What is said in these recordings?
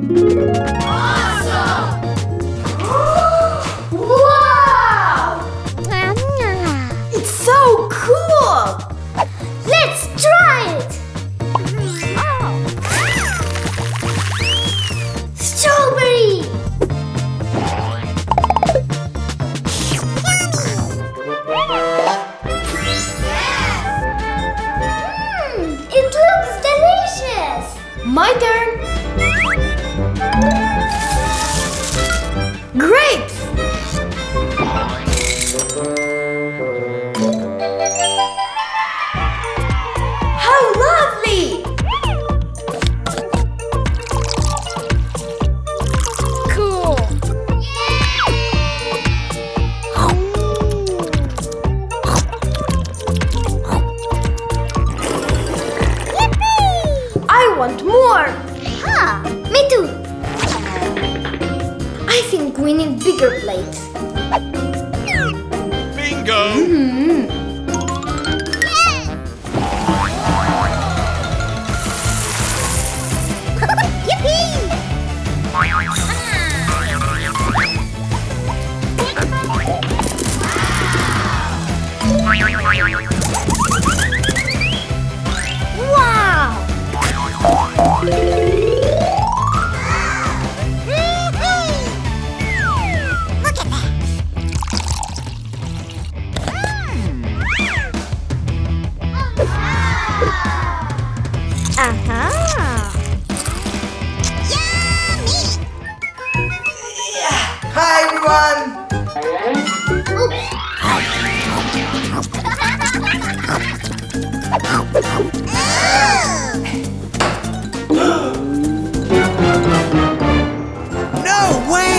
Awesome! Wow! It's so cool! Let's try it! Strawberry! It looks delicious! My turn! Grapes! How lovely! Cool! I want more! Me too! I think we need bigger plates. Bingo! Wow! Look at that! Hi everyone! No way!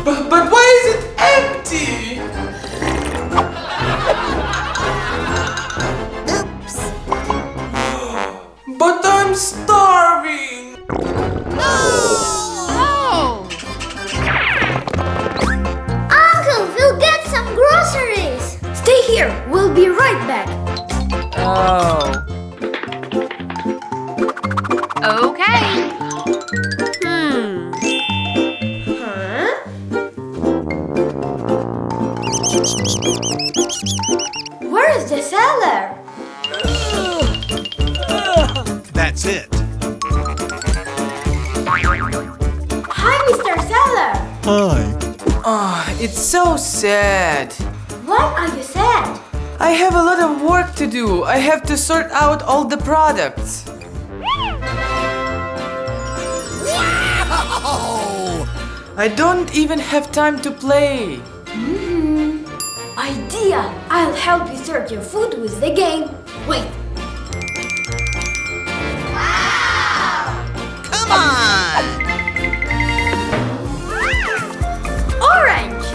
But why is it empty? Oops! But I'm starving! Uncle, we'll get some groceries! Stay here, we'll be right back. Oh. Okay. Huh? Where is the cellar? That's it. Hi, Mr. Seller! Hi. Oh, it's so sad. Why are you sad? I have a lot of work to do. I have to sort out all the products. I don't even have time to play. Idea! I'll help you sort your food with the game. Wait. Come on! Orange!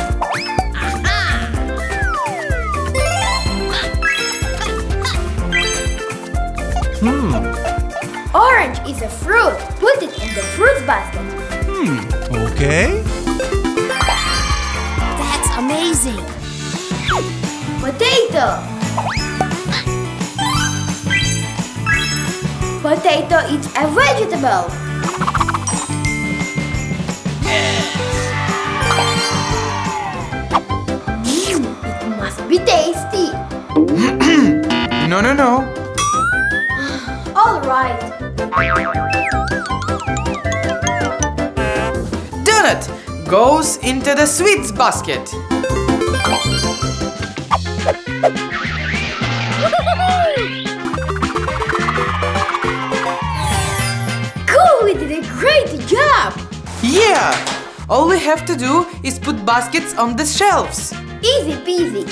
Orange is a fruit. Put it in the fruit basket. Okay. That's amazing. Potato. Potato is a vegetable. It must be tasty. No. All right. Donut goes into the sweets basket. Cool, we did a great job. Yeah! All we have to do is put baskets on the shelves. Easy peasy.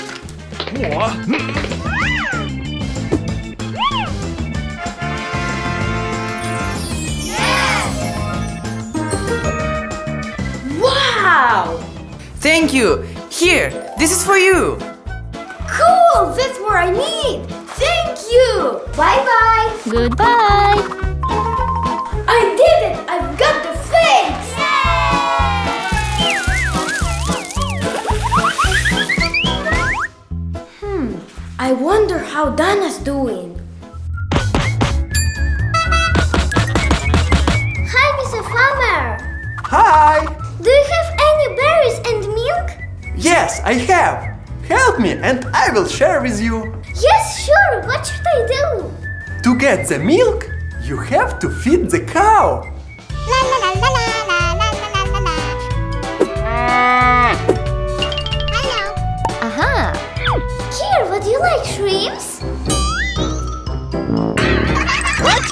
Wow! Thank you. Here, this is for you. Cool! That's what I need! Thank you! Bye-bye! Goodbye. I did it! I've got the fix! I wonder how Dana's doing. help me and I will share with you. Yes, sure. What should I do? To get the milk, you have to feed the cow. Aha. Here, would you like shrimps? What?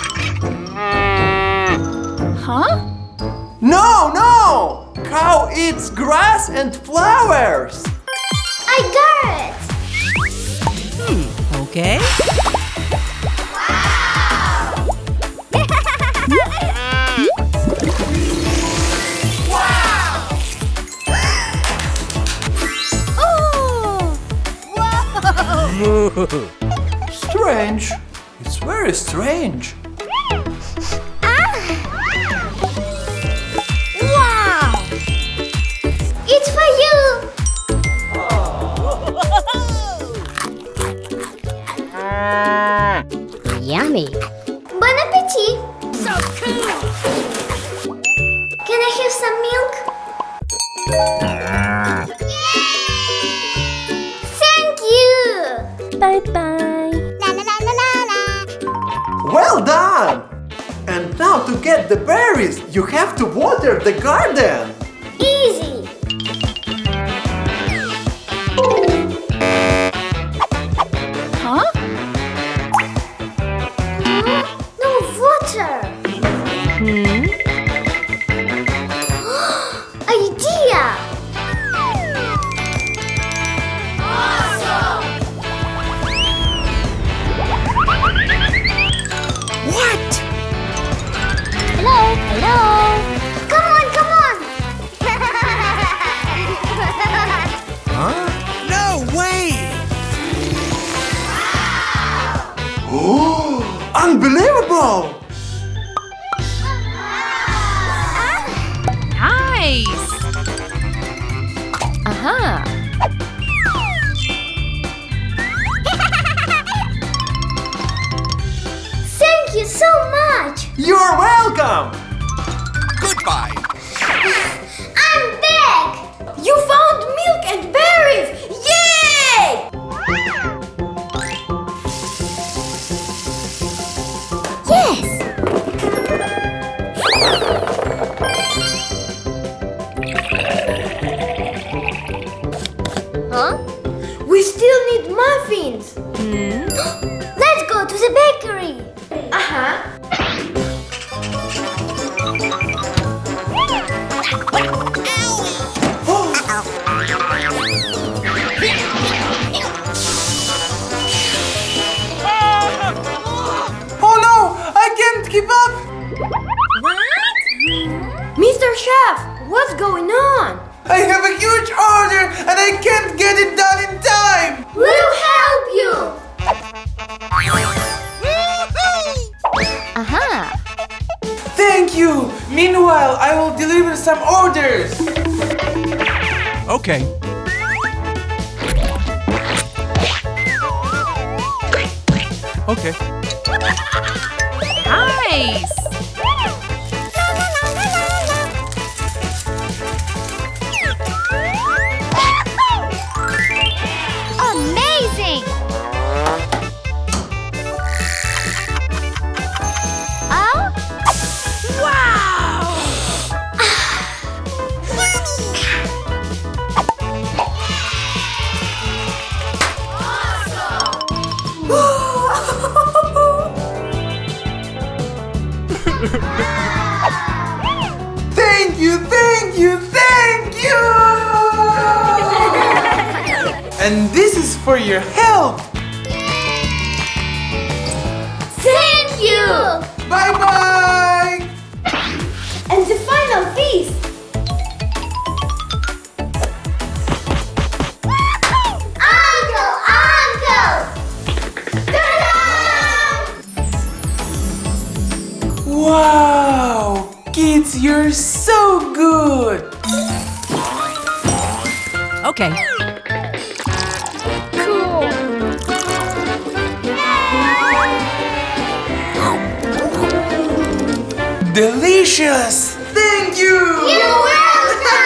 Huh? No, no! Cow eats grass and flowers. I got it. Okay. Strange. It's very strange. Wow! It's for you. Yummy. Bon appetit. So cool. Can I have some milk? Thank you. Bye bye. Well done! And now to get the berries, you have to water the garden. Easy. Huh? No water. Idea. Awesome. What? Hello. Hello. Come on, come on. Huh? No way! Oh, unbelievable! Nice. Aha. Thank you so much. You're welcome! Goodbye. I'm back. You found milk and berries. Yay! Yes. Huh? We still need muffins. Let's go to the bakery. Uh-huh. Oh no! I can't keep up! Mr. Chef, what's going on? I have a huge order and I can't get it done in time! We'll help you. Aha. Thank you! Meanwhile, I will deliver some orders! Okay. Okay. Nice. Amazing. Oh? Wow. Thank you, thank you, thank you! And this is for your help! Thank you. Bye bye! And the final piece. Uncle, uncle. Ta-da! Wow! Kids, you're so good! Okay. Delicious! Thank you! You're welcome.